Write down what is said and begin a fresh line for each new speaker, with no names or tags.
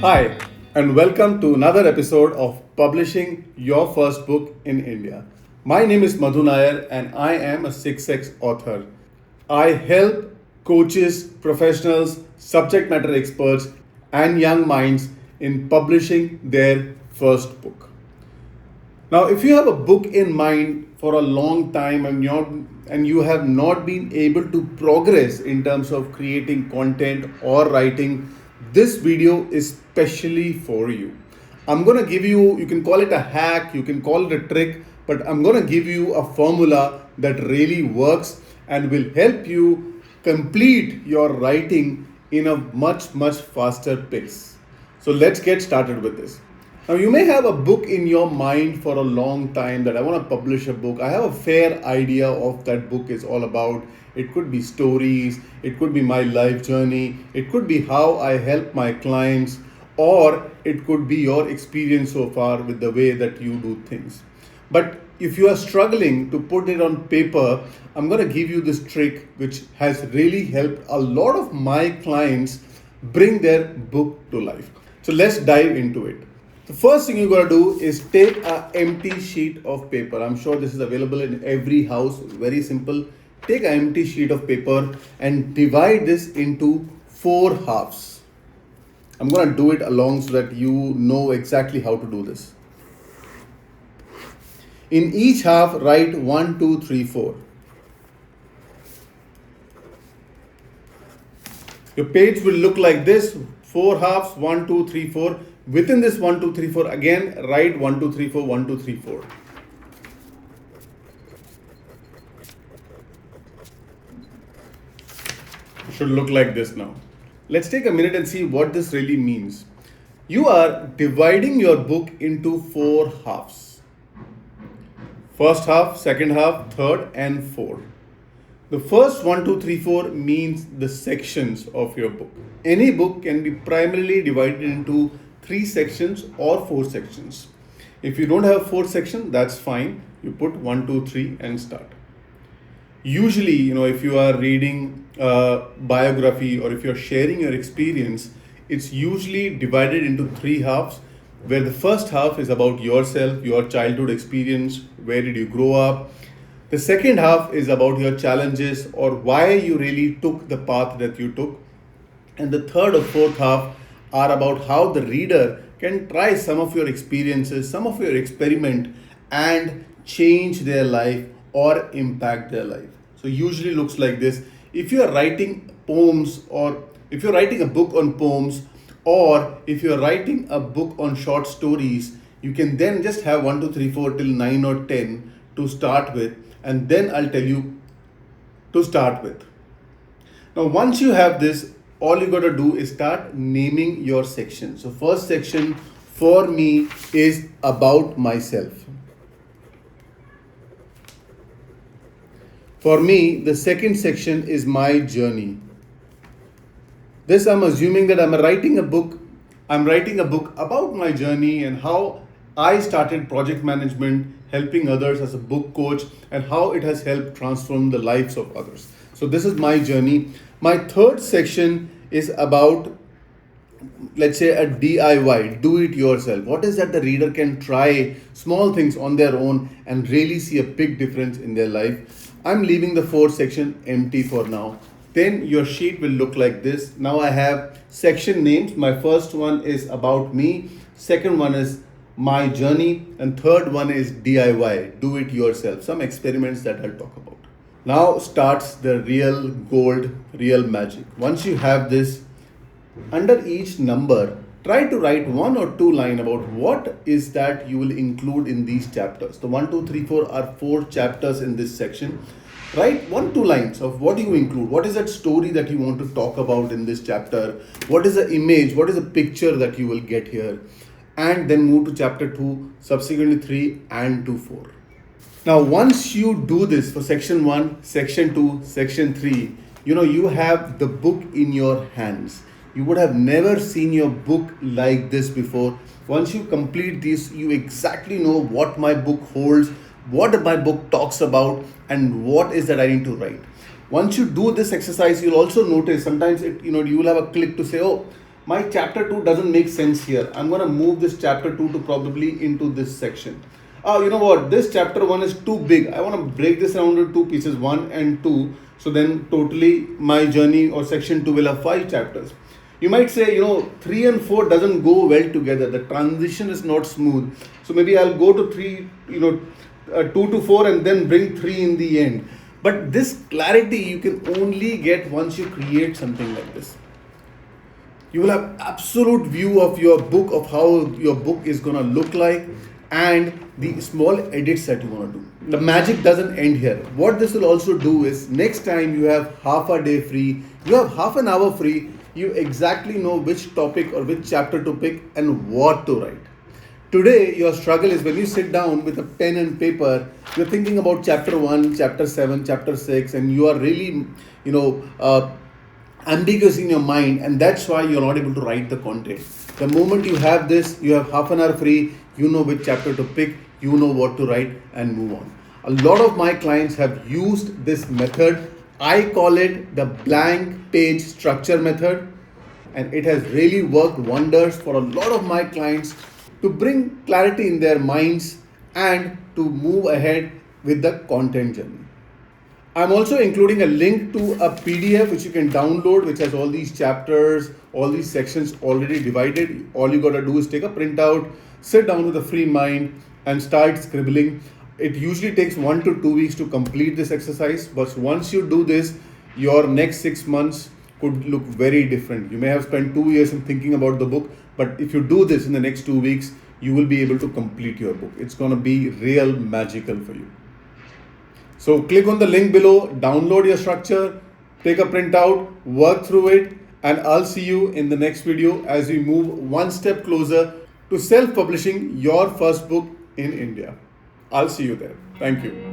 Hi, and welcome to another episode of Publishing Your First Book in India. My name is Madhu Nair, and I am a 6X author. I help coaches, professionals, subject matter experts, and young minds in publishing their first book. Now, if you have a book in mind for a long time and you have not been able to progress in terms of creating content or writing, this video is specially for you. I'm going to give you, you can call it a hack, you can call it a trick, but I'm going to give you a formula that really works and will help you complete your writing in a much faster pace. So let's get started with this. Now, you may have a book in your mind for a long time that I want to publish a book. I have a fair idea of that book is all about. It could be stories, it could be my life journey, it could be how I help my clients, or it could be your experience so far with the way that you do things. But if you are struggling to put it on paper, I'm going to give you this trick which has really helped a lot of my clients bring their book to life. So let's dive into it. The first thing you gotta do is take an empty sheet of paper. I'm sure this is available in every house. Very simple. Take an empty sheet of paper and divide this into 4 halves. I'm gonna do it along so that you know exactly how to do this. In each half, write 1, 2, 3, 4. Your page will look like this. 4 halves, 1, 2, 3, 4. Within this 1, 2, 3, 4, again write 1, 2, 3, 4, 1, 2, 3, 4. It should look like this now. Let's take a minute and see what this really means. You are dividing your book into 4 halves. First half, second half, third, and fourth. The first 1, 2, 3, 4 means the sections of your book. Any book can be primarily divided into 3 sections or 4 sections. If you don't have 4 sections, that's fine. You put 1, 2, 3 and start. Usually, if you are reading a biography or if you're sharing your experience, it's usually divided into 3 halves, where the first half is about yourself, your childhood experience, where did you grow up. The second half is about your challenges or why you really took the path that you took. And the third or fourth half are about how the reader can try some of your experiences, some of your experiment, and change their life or impact their life. So usually looks like this. If you are writing poems, or if you're writing a book on poems, or if you're writing a book on short stories, you can then just have 1, 2, 3, 4 till 9 or 10 to start with, and then I'll tell you to start with. Now, once you have this, all you got to do is start naming your section. So first section for me is about myself. For me, the second section is my journey. This I'm assuming that I'm writing a book about my journey and how I started project management, helping others as a book coach, and how it has helped transform the lives of others. So this is my journey. My third section is about, let's say, a DIY, do it yourself. What is that the reader can try small things on their own and really see a big difference in their life. I'm leaving the fourth section empty for now. Then your sheet will look like this. Now I have section names. My first one is about me. Second one is my journey. And third one is DIY, do it yourself. Some experiments that I'll talk about. Now starts the real gold, real magic. Once you have this, under each number, try to write 1 or 2 lines about what is that you will include in these chapters. The 1, 2, 3, 4 are 4 chapters in this section. Write 1, 2 lines of what do you include. What is that story that you want to talk about in this chapter? What is the image? What is the picture that you will get here? And then move to chapter 2, subsequently 3 and to 4. Now, once you do this for section 1, section 2, section 3, you have the book in your hands. You would have never seen your book like this before. Once you complete this, you exactly know what my book holds, what my book talks about, and what is that I need to write. Once you do this exercise, you'll also notice sometimes you will have a click to say, oh, my chapter 2 doesn't make sense here. I'm going to move this chapter 2 to probably into this section. You know what, this chapter 1 is too big. I want to break this down into two pieces, 1 and 2. So then totally my journey or section 2 will have 5 chapters. You might say, 3 and 4 doesn't go well together. The transition is not smooth. So maybe I'll go to 3, 2 to 4 and then bring 3 in the end. But this clarity you can only get once you create something like this. You will have absolute view of your book, of how your book is going to look like, and the small edits that you want to do. The magic doesn't end here. What this will also do is, next time you have half a day free, you have half an hour free, you exactly know which topic or which chapter to pick and what to write. Today, your struggle is when you sit down with a pen and paper, you're thinking about chapter 1, chapter 7, chapter 6, and you are really, ambiguous in your mind, and that's why you're not able to write the content. The moment you have this, you have half an hour free, you know which chapter to pick, you know what to write, and move on. A lot of my clients have used this method. I call it the blank page structure method, and it has really worked wonders for a lot of my clients to bring clarity in their minds and to move ahead with the content journey. I'm also including a link to a PDF which you can download, which has all these chapters, all these sections already divided. All you got to do is take a printout, sit down with a free mind, and start scribbling. It usually takes 1 to 2 weeks to complete this exercise, but once you do this, your next 6 months could look very different. You may have spent 2 years in thinking about the book, but if you do this in the next 2 weeks, you will be able to complete your book. It's going to be real magical for you. So click on the link below, download your structure, take a printout, work through it, and I'll see you in the next video as we move one step closer to self-publishing your first book in India. I'll see you there. Thank you.